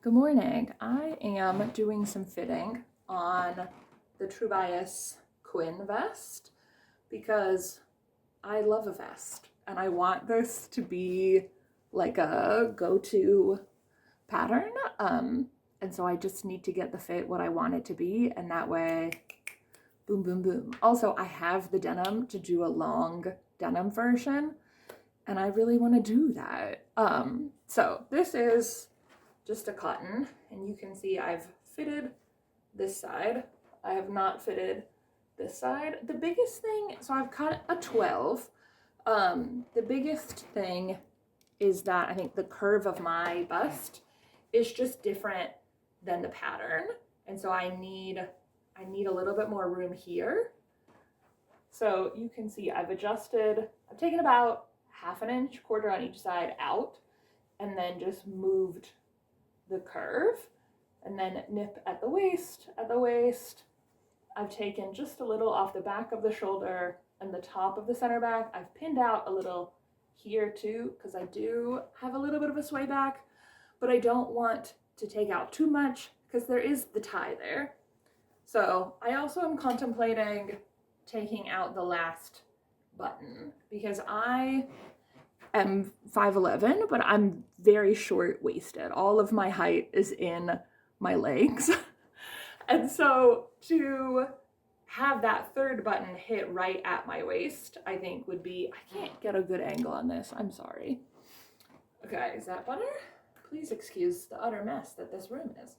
Good morning. I am doing some fitting on the True Bias Quinn vest because I love a vest and I want this to be like a go-to pattern. And so I just need to get the fit what I want it to be, and that way, boom, boom, boom. Also, I have the denim to do a long denim version, and I really want to do that. So this is just a cotton, and you can see I've fitted this side. I have not fitted this side. The biggest thing, so I've cut a 12. The biggest thing is that I think the curve of my bust is just different than the pattern, and so I need a little bit more room here. So you can see I've taken about half an inch, quarter on each side out, and then just moved the curve, and then nip at the waist. I've taken just a little off the back of the shoulder and the top of the center back. I've pinned out a little here too, because I do have a little bit of a sway back, but I don't want to take out too much because there is the tie there. So I also am contemplating taking out the last button because I am 5'11", but I'm very short-waisted. All of my height is in my legs. And so to have that third button hit right at my waist, I think would be, I can't get a good angle on this, I'm sorry. Okay, is that better? Please excuse the utter mess that this room is.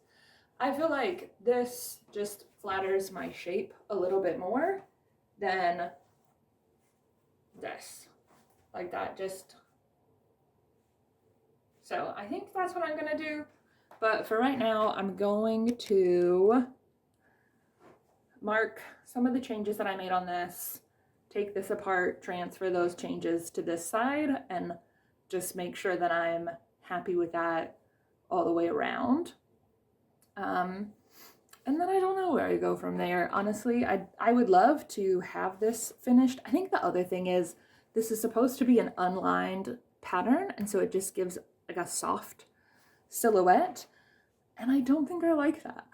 I feel like this just flatters my shape a little bit more than this. Like that just... So I think that's what I'm gonna do. But for right now, I'm going to mark some of the changes that I made on this, take this apart, transfer those changes to this side, and just make sure that I'm happy with that all the way around. And then I don't know where I go from there. Honestly, I would love to have this finished. I think the other thing is this is supposed to be an unlined pattern, and so it just gives like a soft silhouette, and I don't think I like that.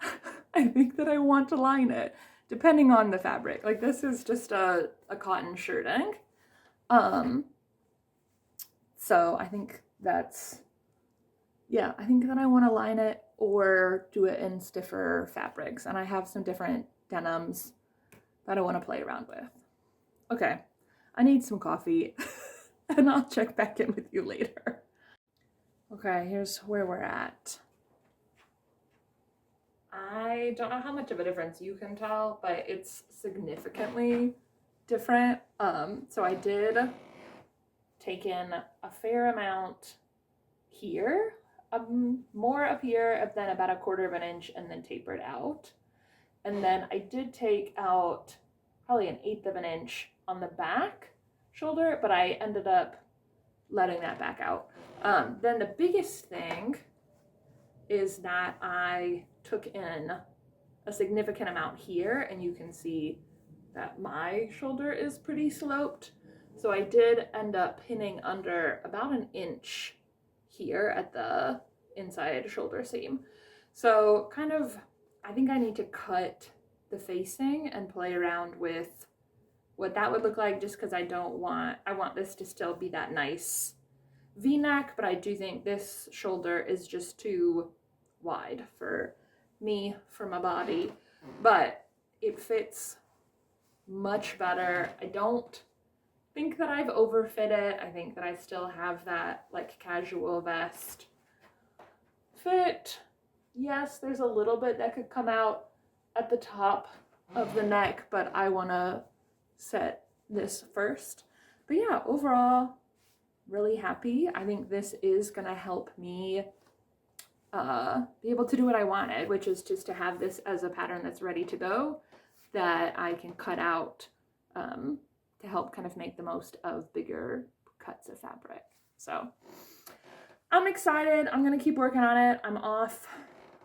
I think that I want to line it, depending on the fabric. Like this is just a cotton shirting. So I think that's, yeah, I think that I want to line it or do it in stiffer fabrics, and I have some different denims that I want to play around with. Okay, I need some coffee and I'll check back in with you later. Okay, here's where we're at. I don't know how much of a difference you can tell, but it's significantly different. So I did take in a fair amount here, more up here, then about 1/4 of an inch, and then tapered out. And then I did take out probably 1/8 of an inch on the back shoulder, but I ended up letting that back out. Then the biggest thing is that I took in a significant amount here, and you can see that my shoulder is pretty sloped. So I did end up pinning under about 1 inch here at the inside shoulder seam. So kind of, I think I need to cut the facing and play around with what that would look like, just because I want this to still be that nice V-neck, but I do think this shoulder is just too wide for me, for my body, but it fits much better. I don't think that I've overfit it. I think that I still have that like casual vest fit. Yes, there's a little bit that could come out at the top of the neck, but I want to set this first. But yeah, overall, really happy. I think this is gonna help me be able to do what I wanted, which is just to have this as a pattern that's ready to go, that I can cut out to help kind of make the most of bigger cuts of fabric. So I'm excited. I'm gonna keep working on it. I'm off.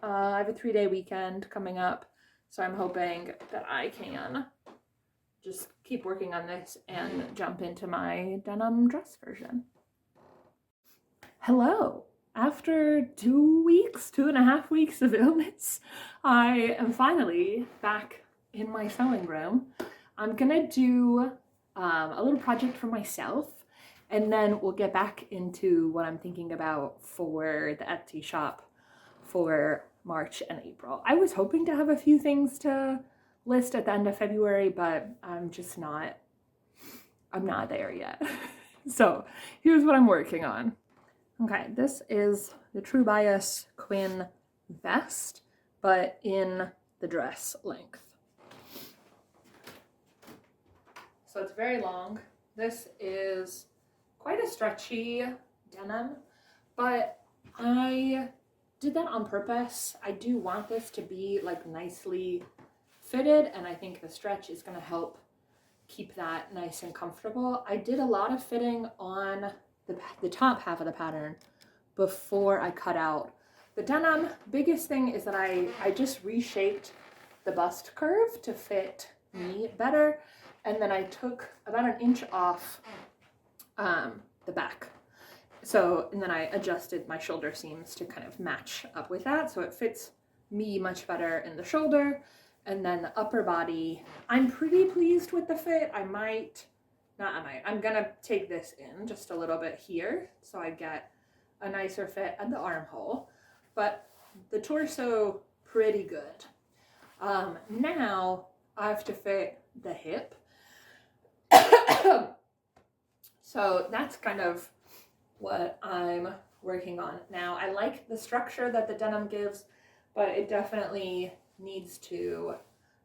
I have a 3-day weekend coming up, so I'm hoping that I can just keep working on this and jump into my denim dress version. Hello. after 2.5 weeks of illness, I am finally back in my sewing room. I'm gonna do a little project for myself, and then we'll get back into what I'm thinking about for the Etsy shop for March and April. I was hoping to have a few things to list at the end of February, but I'm not there yet. So here's what I'm working on. Okay, this is the True Bias Quinn vest, but in the dress length. So it's very long. This is quite a stretchy denim, but I did that on purpose. I do want this to be like nicely fitted, and I think the stretch is going to help keep that nice and comfortable. I did a lot of fitting on the top half of the pattern before I cut out the denim. Biggest thing is that I just reshaped the bust curve to fit me better, and then I took about an inch off the back. So, and then I adjusted my shoulder seams to kind of match up with that, so it fits me much better in the shoulder. And then the upper body, I'm pretty pleased with the fit. I'm gonna take this in just a little bit here so I get a nicer fit at the armhole, but the torso, pretty good. Now I have to fit the hip. So that's kind of what I'm working on now. I like the structure that the denim gives, but it definitely needs to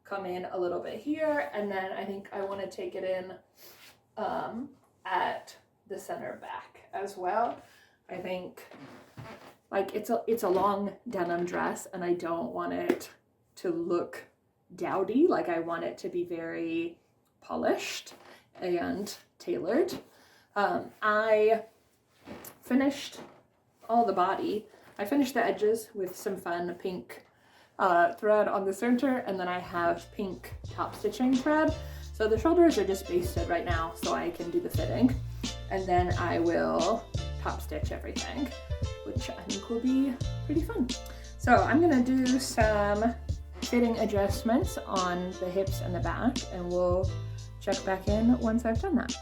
come in a little bit here, and then I think I want to take it in at the center back as well. I think like it's a long denim dress, and I don't want it to look dowdy. Like I want it to be very polished and tailored. I finished all the body. I finished the edges with some fun pink thread on the center, and then I have pink top stitching thread. So the shoulders are just basted right now so I can do the fitting, and then I will top stitch everything, which I think will be pretty fun. So I'm gonna do some fitting adjustments on the hips and the back, and we'll check back in once I've done that.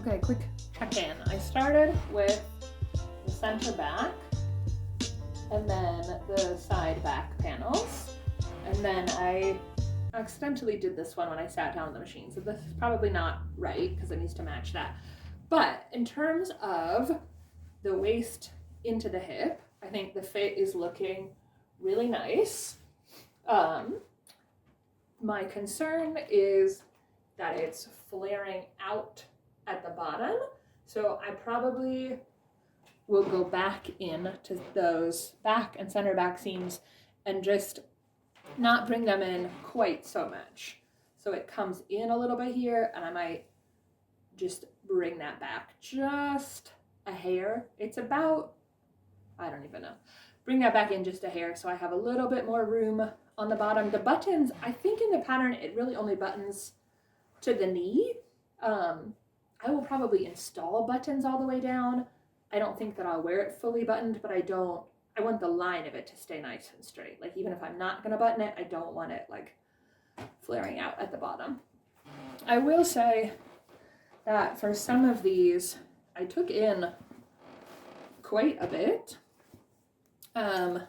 Okay, quick check-in. I started with the center back, and then the side back panels, and then I accidentally did this one when I sat down on the machine, so this is probably not right because it needs to match that. But in terms of the waist into the hip, I think the fit is looking really nice. My concern is that it's flaring out at the bottom, so I probably will go back in to those back and center back seams and just not bring them in quite so much. So it comes in a little bit here, and I might just bring that back just a hair. It's about, I don't even know. Bring that back in just a hair so I have a little bit more room on the bottom. The buttons, I think in the pattern, it really only buttons to the knee. I will probably install buttons all the way down. I don't think that I'll wear it fully buttoned, but I want the line of it to stay nice and straight. Like even if I'm not gonna button it, I don't want it like flaring out at the bottom. I will say that for some of these, I took in quite a bit. So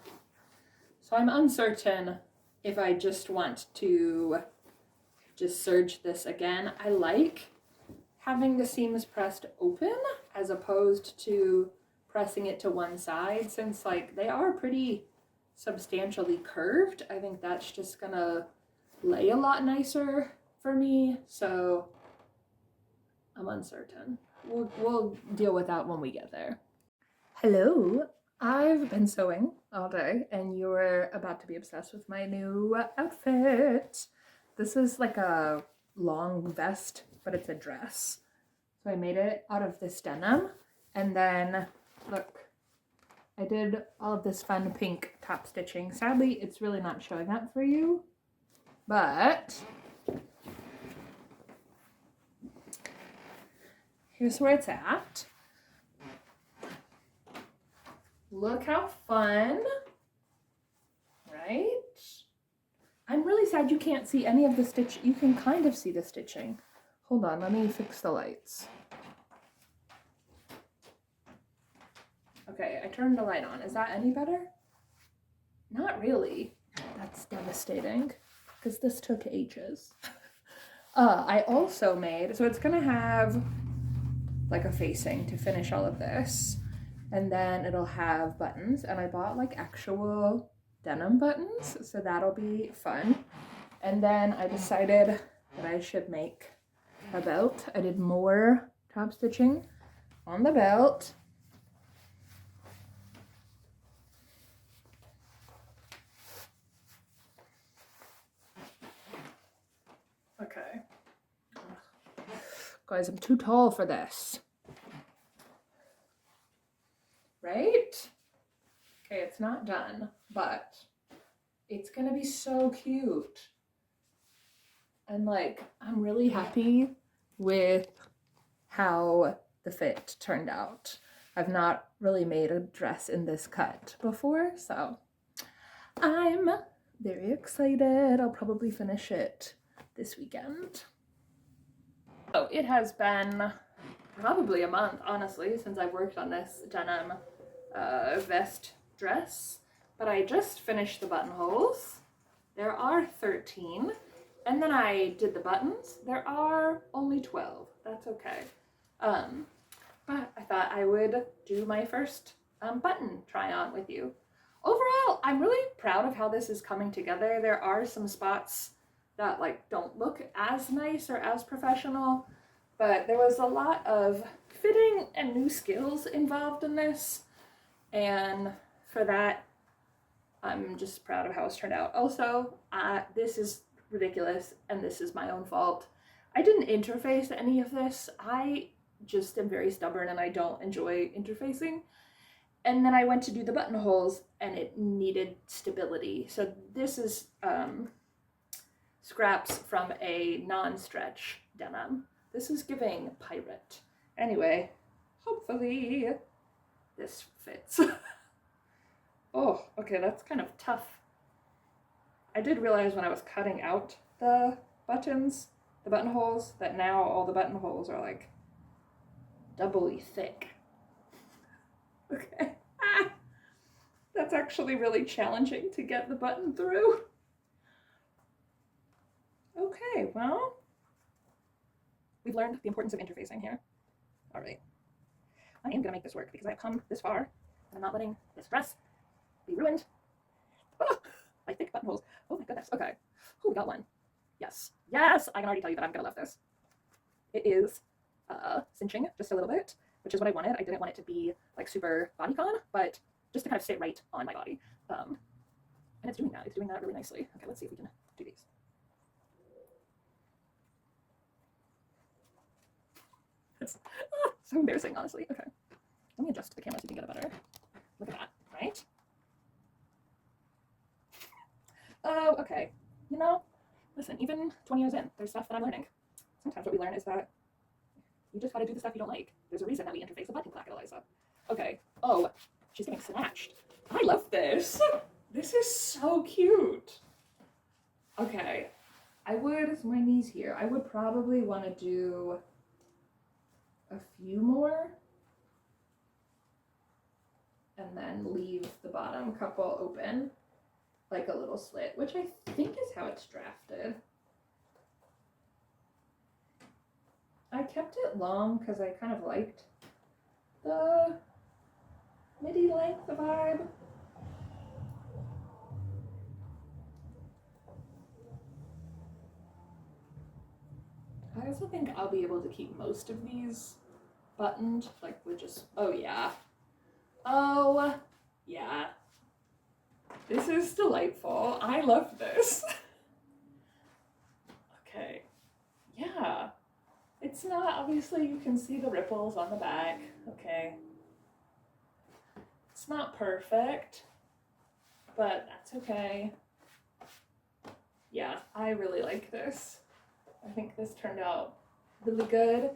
I'm uncertain if I just want to just serged this again. I like having the seams pressed open as opposed to pressing it to one side, since like they are pretty substantially curved. I think that's just gonna lay a lot nicer for me, so I'm uncertain. We'll deal with that when we get there. Hello, I've been sewing all day and you're about to be obsessed with my new outfit. This is like a long vest, but it's a dress. So I made it out of this denim, and then look, I did all of this fun pink top stitching. Sadly, it's really not showing up for you, but here's where it's at. Look how fun, right? I'm really sad you can't see any of the stitch. You can kind of see the stitching. Hold on, let me fix the lights. Okay, I turned the light on. Is that any better? Not really. That's devastating, because this took ages. I also made, so it's gonna have like a facing to finish all of this, and then it'll have buttons, and I bought like actual denim buttons, so that'll be fun. And then I decided that I should make a belt. I did more top stitching on the belt. Okay. Guys, I'm too tall for this. Right? Okay, it's not done, but it's gonna be so cute. And like, I'm really happy with how the fit turned out. I've not really made a dress in this cut before, so I'm very excited. I'll probably finish it this weekend. So it has been probably a month, honestly, since I've worked on this denim vest dress, but I just finished the buttonholes. There are 13, and then I did the buttons. There are only 12. That's okay. But I thought I would do my first button try on with you. Overall, I'm really proud of how this is coming together. There are some spots that like don't look as nice or as professional, but there was a lot of fitting and new skills involved in this, and for that I'm just proud of how it's turned out. Also, this is ridiculous and this is my own fault. I didn't interface any of this. I just am very stubborn and I don't enjoy interfacing. And then I went to do the buttonholes and it needed stability. So this is scraps from a non-stretch denim. This is giving pirate. Anyway, hopefully this fits. Oh, okay, that's kind of tough. I did realize when I was cutting out the buttons, the buttonholes, that now all the buttonholes are like doubly thick. Okay. That's actually really challenging to get the button through. Okay, well, we've learned the importance of interfacing here. All right. I am gonna make this work because I've come this far and I'm not letting this dress be ruined. Oh, my thick buttonholes. Oh my goodness. Okay. Oh, we got one. Yes. Yes, I can already tell you that I'm gonna love this. It is cinching just a little bit, which is what I wanted. I didn't want it to be like super bodycon, but just to kind of sit right on my body. And it's doing that. It's doing that really nicely. Okay, let's see if we can do these. It's so embarrassing, honestly. Okay. Let me adjust the camera so you can get a better look at that, right? Oh, okay. You know, listen, even 20 years in, there's stuff that I'm learning. Sometimes what we learn is that you just gotta do the stuff you don't like. There's a reason that we interface a button plaque, Eliza. Okay. Oh, she's getting snatched. I love this. This is so cute. Okay. My knees here. I would probably want to do a few more and then leave the bottom couple open like a little slit, which I think is how it's drafted. I kept it long because I kind of liked the midi length vibe. I also think I'll be able to keep most of these buttoned, like with just, oh yeah. Oh yeah. This is delightful. I love this. Okay, yeah. It's not, obviously you can see the ripples on the back, okay. It's not perfect, but that's okay. Yeah, I really like this. I think this turned out really good.